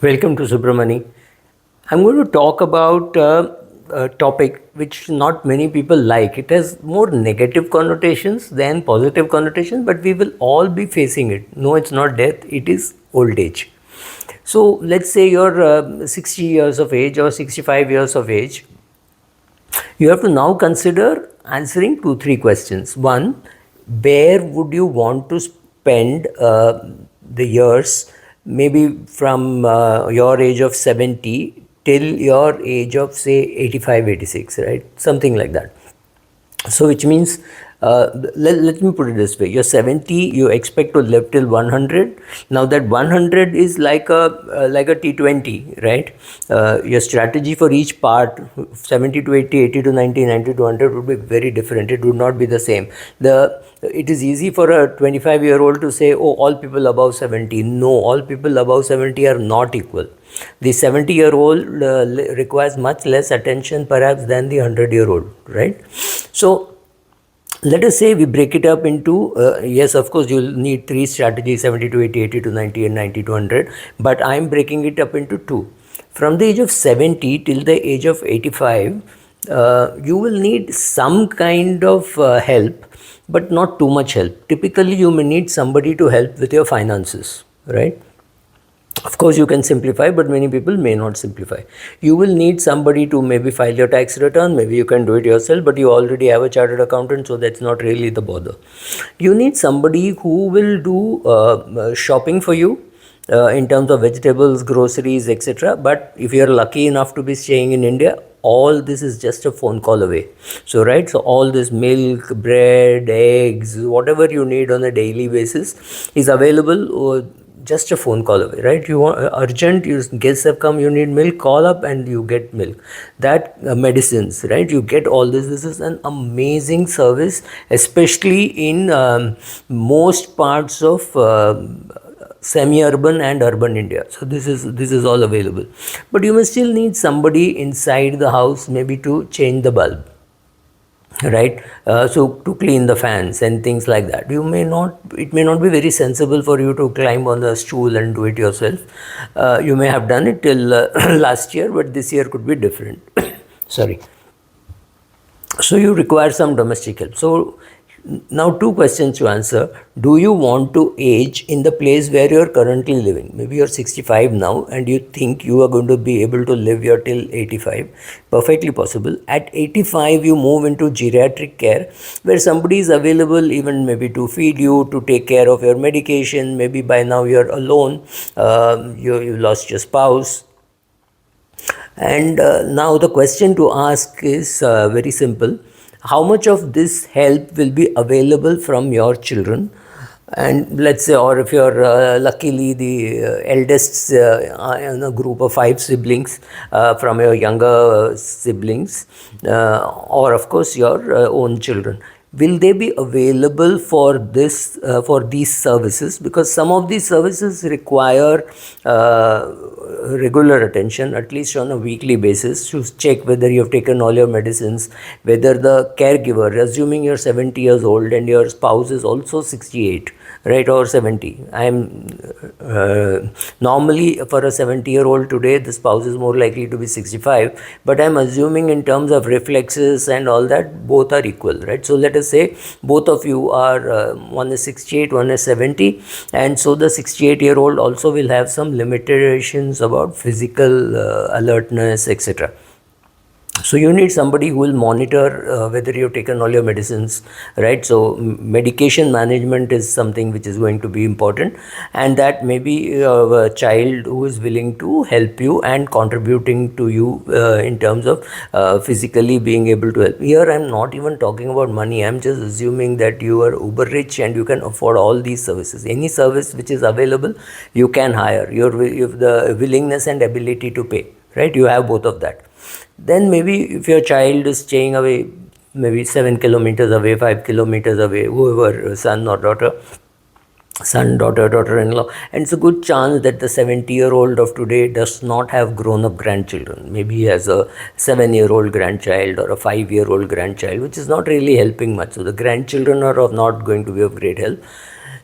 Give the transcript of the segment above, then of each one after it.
Welcome to Subramani. I'm going to talk about a topic which not many people like. It has more negative connotations than positive connotations, but we will all be facing it. No, it's not death, it is old age. So let's say you're 60 years of age or 65 years of age. You have to now consider answering 2, 3 questions. One, where would you want to spend the years, maybe from your age of 70 till your age of say 85, 86, right? Something like that. So which means, let me put it this way: you're 70, you expect to live till 100. Now that 100 is like a T20, right? Your strategy for each part, 70 to 80, 80 to 90, 90 to 100, would be very different. It would not be the same. It is easy for a 25-year-old to say, oh, all people above 70. No, all people above 70 are not equal. The 70-year-old requires much less attention perhaps than the 100-year-old, right? So let us say we break it up into, yes, of course, you'll need 3 strategies: 70 to 80, 80 to 90, and 90 to 100. But I'm breaking it up into 2. From the age of 70 till the age of 85, you will need some kind of help, but not too much help. Typically, you may need somebody to help with your finances, right? Of course, you can simplify, but many people may not simplify. You will need somebody to maybe file your tax return. Maybe you can do it yourself, but you already have a chartered accountant, so that's not really the bother. You need somebody who will do shopping for you in terms of vegetables, groceries, etc. But if you are lucky enough to be staying in India, all this is just a phone call away. So, right, so all this milk, bread, eggs, whatever you need on a daily basis is available. Just a phone call away, right? You want urgent, your guests have come, you need milk, call up and you get milk. That medicines, right? You get all this. This is an amazing service, especially in most parts of semi-urban and urban India. So this is all available. But you may still need somebody inside the house, maybe to change the bulb, right? So to clean the fans and things like that. It may not be very sensible for you to climb on the stool and do it yourself. You may have done it till last year, but this year could be different. Sorry. So you require some domestic help. So now 2 questions to answer. Do you want to age in the place where you are currently living? Maybe you're 65 now and you think you are going to be able to live here till 85. Perfectly possible. At 85, you move into geriatric care, where somebody is available even maybe to feed you, to take care of your medication. Maybe by now you're alone, you lost your spouse. And now the question to ask is very simple. How much of this help will be available from your children? And let's say, or if you're luckily the eldest in a group of 5 siblings, from your younger siblings, or of course your own children, will they be available for for these services? Because some of these services require regular attention, at least on a weekly basis, to check whether you have taken all your medicines, whether the caregiver, assuming you're 70 years old and your spouse is also 68, right, or 70. Normally for a 70-year-old today, the spouse is more likely to be 65, but I'm assuming in terms of reflexes and all that, both are equal, right? So let us say both of you are, one is 68, one is 70, and so the 68-year-old also will have some limitations about physical alertness, etc. So you need somebody who will monitor whether you've taken all your medicines, right? So medication management is something which is going to be important, and that maybe a child who is willing to help you and contributing to you in terms of physically being able to help. Here I'm not even talking about money. I'm just assuming that you are uber rich and you can afford all these services. Any service which is available, you can hire. You have the willingness and ability to pay, right? You have both of that. Then maybe if your child is staying away, maybe 7 kilometers away, 5 kilometers away, whoever, son or daughter, son, daughter, daughter-in-law, and it's a good chance that the 70-year-old of today does not have grown-up grandchildren. Maybe he has a 7-year-old grandchild or a 5-year-old grandchild, which is not really helping much. So the grandchildren are not going to be of great help.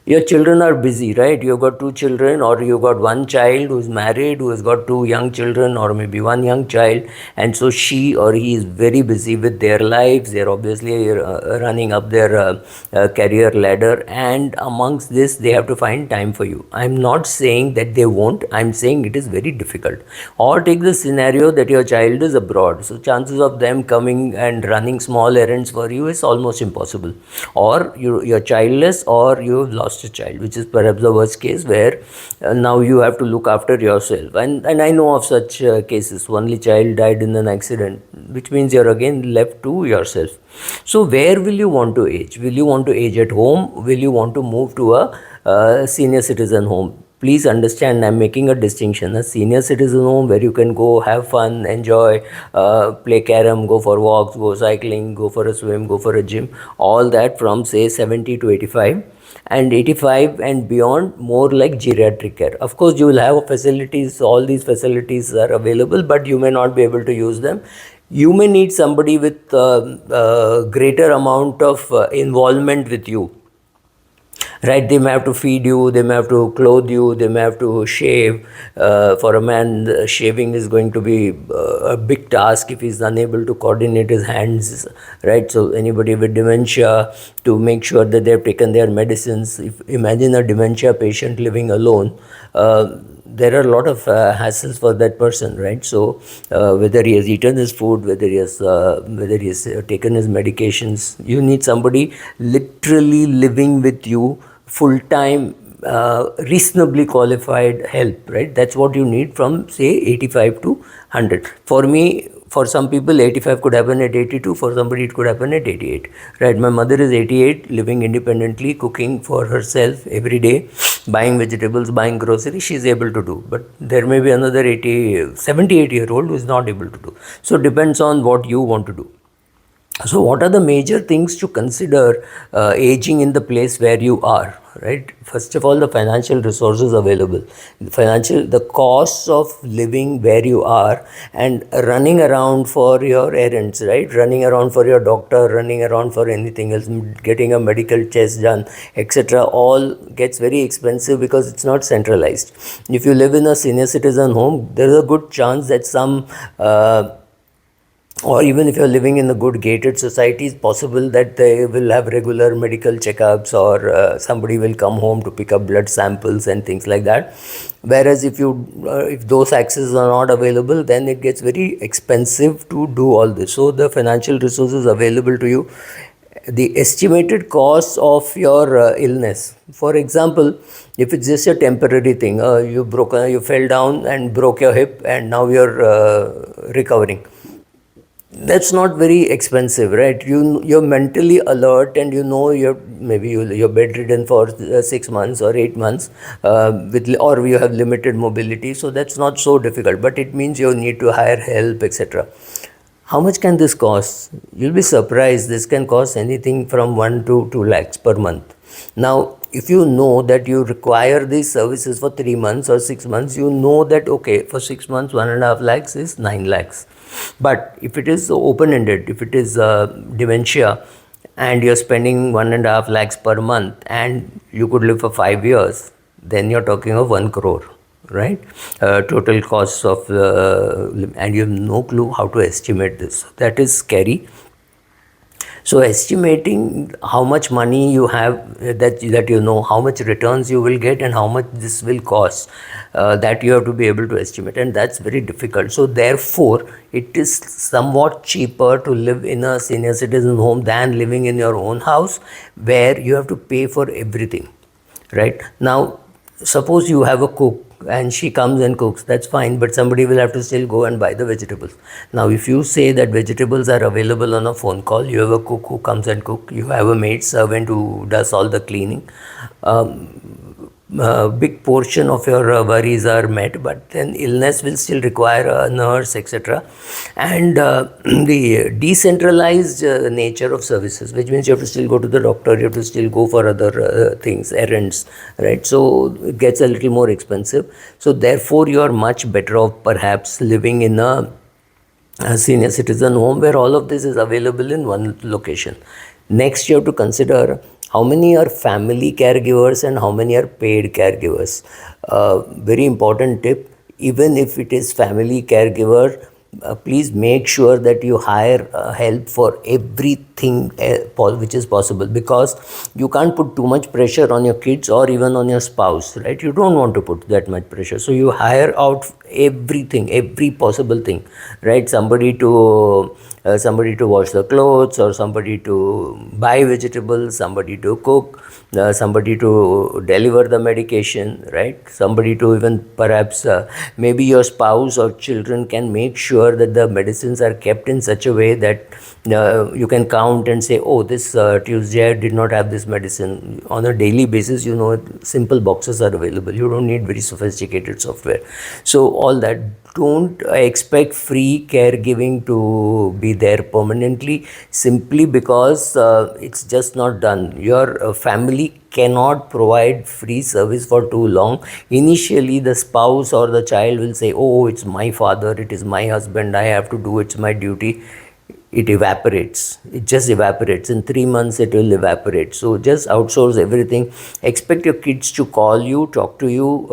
Your children are busy, right? You've got two children, or you've got one child who's married, who has got two young children, or maybe one young child, and so she or he is very busy with their lives. They're obviously running up their career ladder, and amongst this, they have to find time for you. I'm not saying that they won't, I'm saying it is very difficult. Or take the scenario that your child is abroad, so chances of them coming and running small errands for you is almost impossible. Or you're childless, or you've lost a child, which is perhaps the worst case, where now you have to look after yourself. And I know of such cases. Only child died in an accident, which means you're again left to yourself. So where will you want to age? Will you want to age at home? Will you want to move to a senior citizen home? Please understand, I'm making a distinction. A senior citizen home where you can go have fun, enjoy, play carom, go for walks, go cycling, go for a swim, go for a gym, all that from say 70 to 85. And 85 and beyond, more like geriatric care. Of course, you will have facilities, all these facilities are available, but you may not be able to use them. You may need somebody with greater amount of involvement with you, right? They may have to feed you, they may have to clothe you, they may have to shave. For a man, shaving is going to be a big task if he's unable to coordinate his hands, right? So anybody with dementia, to make sure that they've taken their medicines. If imagine a dementia patient living alone, there are a lot of hassles for that person, right? So whether he has eaten his food, whether he has taken his medications, you need somebody literally living with you full time, reasonably qualified help, right? That's what you need from say 85 to 100. For me, for some people 85 could happen at 82, for somebody it could happen at 88, right? My mother is 88, living independently, cooking for herself every day, buying vegetables, buying groceries, she's able to do. But there may be another 78-year-old who is not able to do. So depends on what you want to do. So what are the major things to consider aging in the place where you are, right? First of all, the financial resources available, the costs of living where you are, and running around for your errands, right? Running around for your doctor, running around for anything else, getting a medical test done, etc. all gets very expensive because it's not centralized. If you live in a senior citizen home, there is a good chance that some or even if you're living in a good gated society, it's possible that they will have regular medical checkups, or somebody will come home to pick up blood samples and things like that. Whereas if those accesses are not available, then it gets very expensive to do all this. So the financial resources available to you, the estimated cost of your illness. For example, if it's just a temporary thing, you fell down and broke your hip, and now you're recovering. That's not very expensive, right? You're mentally alert, and you're bedridden for 6 months or 8 months, or you have limited mobility, so that's not so difficult. But it means you need to hire help, etc. How much can this cost? You'll be surprised. This can cost anything from 1 to 2 lakhs per month. Now, if you know that you require these services for 3 months or 6 months, you know that, okay, for 6 months, 1.5 lakhs is 9 lakhs. But if it is open-ended, if it is dementia, and you're spending 1.5 lakhs per month, and you could live for 5 years, then you're talking of 1 crore, right? Total costs of, and you have no clue how to estimate this. That is scary. So estimating how much money you have, that you know how much returns you will get and how much this will cost, that you have to be able to estimate, and that's very difficult. So therefore, it is somewhat cheaper to live in a senior citizen home than living in your own house, where you have to pay for everything, right? Now, suppose you have a cook and she comes and cooks, that's fine, but somebody will have to still go and buy the vegetables. Now, if you say that vegetables are available on a phone call, you have a cook who comes and cook, you have a maid servant who does all the cleaning, a big portion of your worries are met, but then illness will still require a nurse, etc. And the decentralized nature of services, which means you have to still go to the doctor, you have to still go for other things, errands, right? So it gets a little more expensive. So therefore, you are much better off perhaps living in a senior citizen home where all of this is available in one location. Next, you have to consider how many are family caregivers and how many are paid caregivers. Very important tip, even if it is family caregiver, please make sure that you hire help for everything which is possible, because you can't put too much pressure on your kids or even on your spouse, right? You don't want to put that much pressure, so you hire out everything, every possible thing, right? Somebody to wash the clothes, or somebody to buy vegetables, somebody to cook, somebody to deliver the medication, right? Somebody to even perhaps maybe your spouse or children can make sure that the medicines are kept in such a way that you can count and say, oh, this Tuesday I did not have this medicine. On a daily basis, simple boxes are available. You don't need very sophisticated software. So all that. Don't expect free caregiving to be there permanently, simply because it's just not done. Your family cannot provide free service for too long. Initially, the spouse or the child will say, oh, it's my father, it is my husband, I have to do, it's my duty. It evaporates. It just evaporates. In 3 months, it will evaporate. So just outsource everything. Expect your kids to call you, talk to you,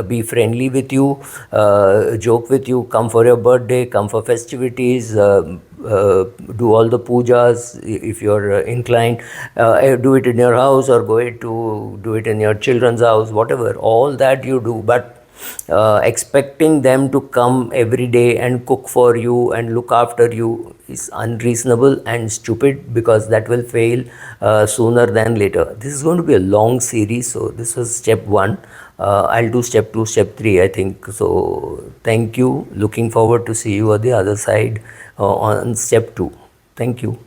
be friendly with you, joke with you, come for your birthday, come for festivities, do all the pujas if you're inclined, do it in your house, or do it in your children's house, whatever. All that you do, but expecting them to come every day and cook for you and look after you is unreasonable and stupid, because that will fail sooner than later. This is going to be a long series, so this was step 1. I'll do step 2, step 3, I think. So thank you. Looking forward to see you on the other side on step 2. Thank you.